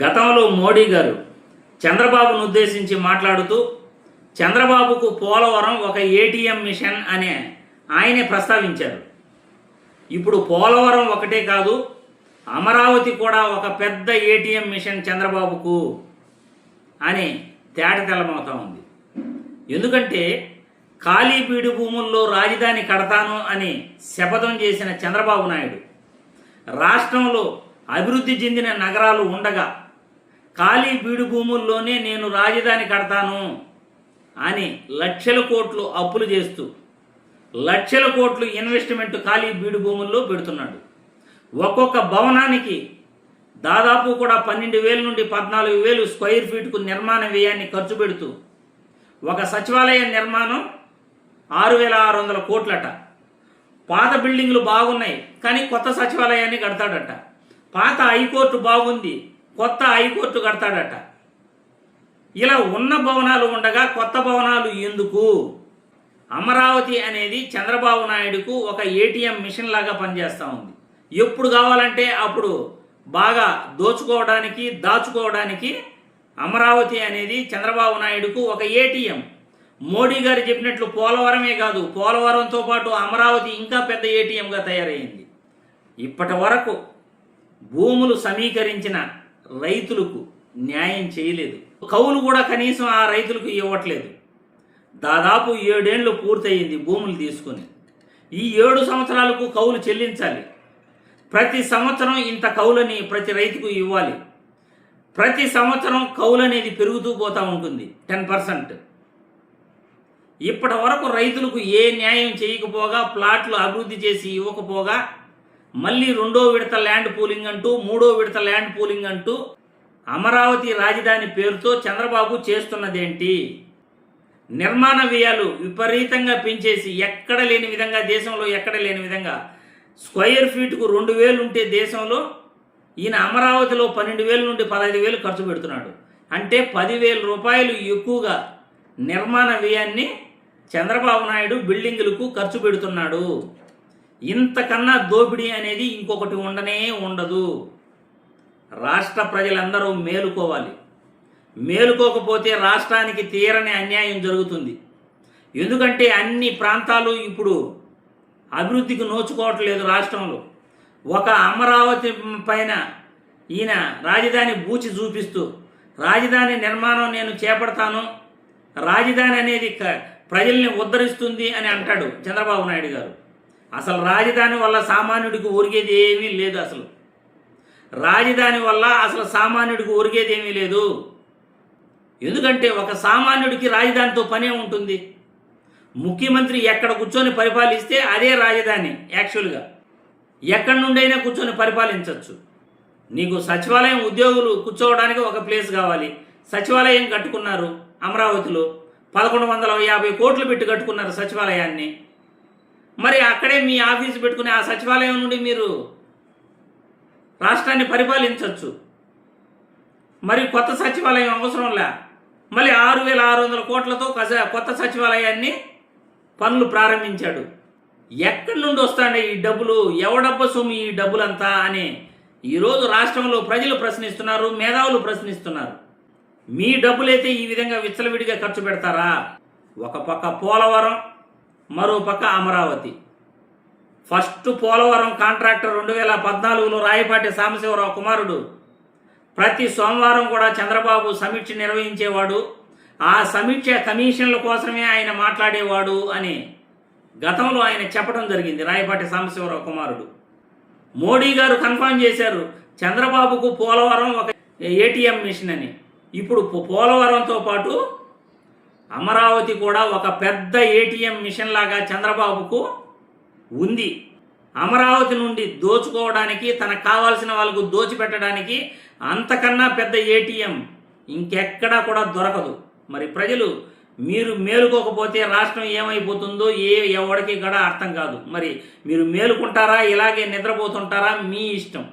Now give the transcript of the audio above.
గతంలో మోడీ గారు చంద్రబాబును ఉద్దేశించి మాట్లాడుతూ చంద్రబాబుకు పోలవరం ఒక ఏటీఎం మిషన్ అనే ఆయనే ప్రస్తావించారు. ఇప్పుడు పోలవరం ఒకటే కాదు, అమరావతి కూడా ఒక పెద్ద ఏటీఎం మిషన్ చంద్రబాబుకు అని తేటతెల్లమవుతా ఉంది. ఎందుకంటే ఖాళీ బీడు భూముల్లో రాజధాని కడతాను అని శపథం చేసిన చంద్రబాబు నాయుడు రాష్ట్రంలో అభివృద్ధి చెందిన నగరాలు ఉండగా ఖాళీ బీడు భూముల్లోనే నేను రాజధాని కడతాను అని లక్షల కోట్లు అప్పులు చేస్తూ లక్షల కోట్లు ఇన్వెస్ట్మెంట్ ఖాళీ బీడు భూముల్లో పెడుతున్నాడు. ఒక్కొక్క భవనానికి దాదాపు కూడా 12,000 నుండి 14,000 స్క్వేర్ ఫీట్కు నిర్మాణ వ్యయాన్ని ఖర్చు పెడుతూ ఒక సచివాలయ నిర్మాణం 6,600 కోట్లట. పాత బిల్డింగ్లు బాగున్నాయి కానీ కొత్త సచివాలయాన్ని కడతాడట. పాత హైకోర్టు బాగుంది, కొత్త హైకోర్టు కడతాడట. ఇలా ఉన్న భవనాలు ఉండగా కొత్త భవనాలు ఎందుకు? అమరావతి అనేది చంద్రబాబు నాయుడుకు ఒక ఏటీఎం మిషన్ లాగా పనిచేస్తూ ఉంది. ఎప్పుడు కావాలంటే అప్పుడు బాగా దోచుకోవడానికి దాచుకోవడానికి అమరావతి అనేది చంద్రబాబు నాయుడుకు ఒక ఏటీఎం. మోడీ గారు చెప్పినట్లు పోలవరమే కాదు, పోలవరంతో పాటు అమరావతి ఇంకా పెద్ద ఏటీఎంగా తయారైంది. ఇప్పటి వరకు భూములు సమీకరించిన రైతులకు న్యాయం చేయలేదు. కౌలు కూడా కనీసం ఆ రైతులకు ఇవ్వట్లేదు. దాదాపు 7 ఏళ్ళు పూర్తయింది భూములు తీసుకుని. ఈ 7 సంవత్సరాలకు కౌలు చెల్లించాలి. ప్రతి సంవత్సరం ఇంత కౌలని ప్రతి రైతుకు ఇవ్వాలి. ప్రతి సంవత్సరం కౌలు అనేది పెరుగుతూ పోతూ ఉంటుంది 10%. ఇప్పటి వరకు రైతులకు ఏ న్యాయం చేయకపోగా, ప్లాట్లు అభివృద్ధి చేసి ఇవ్వకపోగా, మళ్ళీ 2వ విడత ల్యాండ్ పూలింగ్ అంటూ 3వ విడత ల్యాండ్ పూలింగ్ అంటూ అమరావతి రాజధాని పేరుతో చంద్రబాబు చేస్తున్నదేంటి? నిర్మాణ వ్యయాలు విపరీతంగా పెంచేసి ఎక్కడ లేని విధంగా, దేశంలో ఎక్కడ లేని విధంగా స్క్వేర్ ఫీట్కు 2,000 ఉంటే దేశంలో ఈయన అమరావతిలో 12,000 నుండి 15,000 ఖర్చు పెడుతున్నాడు. అంటే 10,000 రూపాయలు ఎక్కువగా నిర్మాణ వ్యయాన్ని చంద్రబాబు నాయుడు బిల్డింగులకు ఖర్చు పెడుతున్నాడు. ఇంతకన్నా దోపిడీ అనేది ఇంకొకటి ఉండనే ఉండదు. రాష్ట్ర ప్రజలందరూ మేలుకోవాలి. మేలుకోకపోతే రాష్ట్రానికి తీరని అన్యాయం జరుగుతుంది. ఎందుకంటే అన్ని ప్రాంతాలు ఇప్పుడు అభివృద్ధికి నోచుకోవట్లేదు. రాష్ట్రంలో ఒక అమరావతి పైన ఈయన రాజధాని బూచి చూపిస్తూ రాజధాని నిర్మాణం నేను చేపడతాను, రాజధాని అనేది ప్రజల్ని ఉద్ధరిస్తుంది అని అంటాడు చంద్రబాబు నాయుడు గారు. అసలు రాజధాని వల్ల సామాన్యుడికి ఒరిగేది ఏమీ లేదు. అసలు రాజధాని వల్ల అసలు సామాన్యుడికి ఒరిగేది ఏమీ లేదు. ఎందుకంటే ఒక సామాన్యుడికి రాజధానితో పనే ఉంటుంది. ముఖ్యమంత్రి ఎక్కడ కూర్చొని పరిపాలిస్తే అదే రాజధాని. యాక్చువల్గా ఎక్కడి నుండైనా కూర్చొని పరిపాలించవచ్చు. నీకు సచివాలయం ఉద్యోగులు కూర్చోవడానికి ఒక ప్లేస్ కావాలి. సచివాలయం కట్టుకున్నారు అమరావతిలో, 1,150 కోట్లు పెట్టి కట్టుకున్నారు సచివాలయాన్ని. మరి అక్కడే మీ ఆఫీసు పెట్టుకుని ఆ సచివాలయం నుండి మీరు రాష్ట్రాన్ని పరిపాలించవచ్చు. మరి కొత్త సచివాలయం అవసరంలా మళ్ళీ 6,600 కోట్లతో కొత్త సచివాలయాన్ని పనులు ప్రారంభించాడు. ఎక్కడి నుండి వస్తాండే ఈ డబ్బులు? ఎవడబ్బ సొమ్ము ఈ డబ్బులంతా అని ఈరోజు రాష్ట్రంలో ప్రజలు ప్రశ్నిస్తున్నారు, మేధావులు ప్రశ్నిస్తున్నారు. మీ డబ్బులైతే ఈ విధంగా విచ్చలవిడిగా ఖర్చు పెడతారా? ఒక పక్క పోలవరం, మరో పక్క అమరావతి. ఫస్ట్ పోలవరం కాంట్రాక్టర్ 2014లో రాయపాటి సాంబశివరావు కుమారుడు ప్రతి సోమవారం కూడా చంద్రబాబు సమీక్ష నిర్వహించేవాడు. ఆ సమీక్ష కమిషన్ల కోసమే ఆయన మాట్లాడేవాడు అని గతంలో ఆయన చెప్పడం జరిగింది. రాయపాటి సాంబశివరావు కుమారుడు. మోడీ గారు కన్ఫర్మ్ చేశారు చంద్రబాబుకు పోలవరం ఒక ఏటీఎం మిషన్ అని. ఇప్పుడు పోలవరంతో పాటు అమరావతి కూడా ఒక పెద్ద ఏటీఎం మిషన్ లాగా చంద్రబాబుకు ఉంది. అమరావతి నుండి దోచుకోవడానికి, తనకు కావాల్సిన వాళ్ళకు దోచిపెట్టడానికి అంతకన్నా పెద్ద ఏటీఎం ఇంకెక్కడా కూడా దొరకదు. మరి ప్రజలు మీరు మేలుకోకపోతే రాష్ట్రం ఏమైపోతుందో ఎవరికి కూడా అర్థం కాదు. మరి మీరు మేలుకుంటారా, ఇలాగే నిద్రపోతుంటారా? మీ ఇష్టం.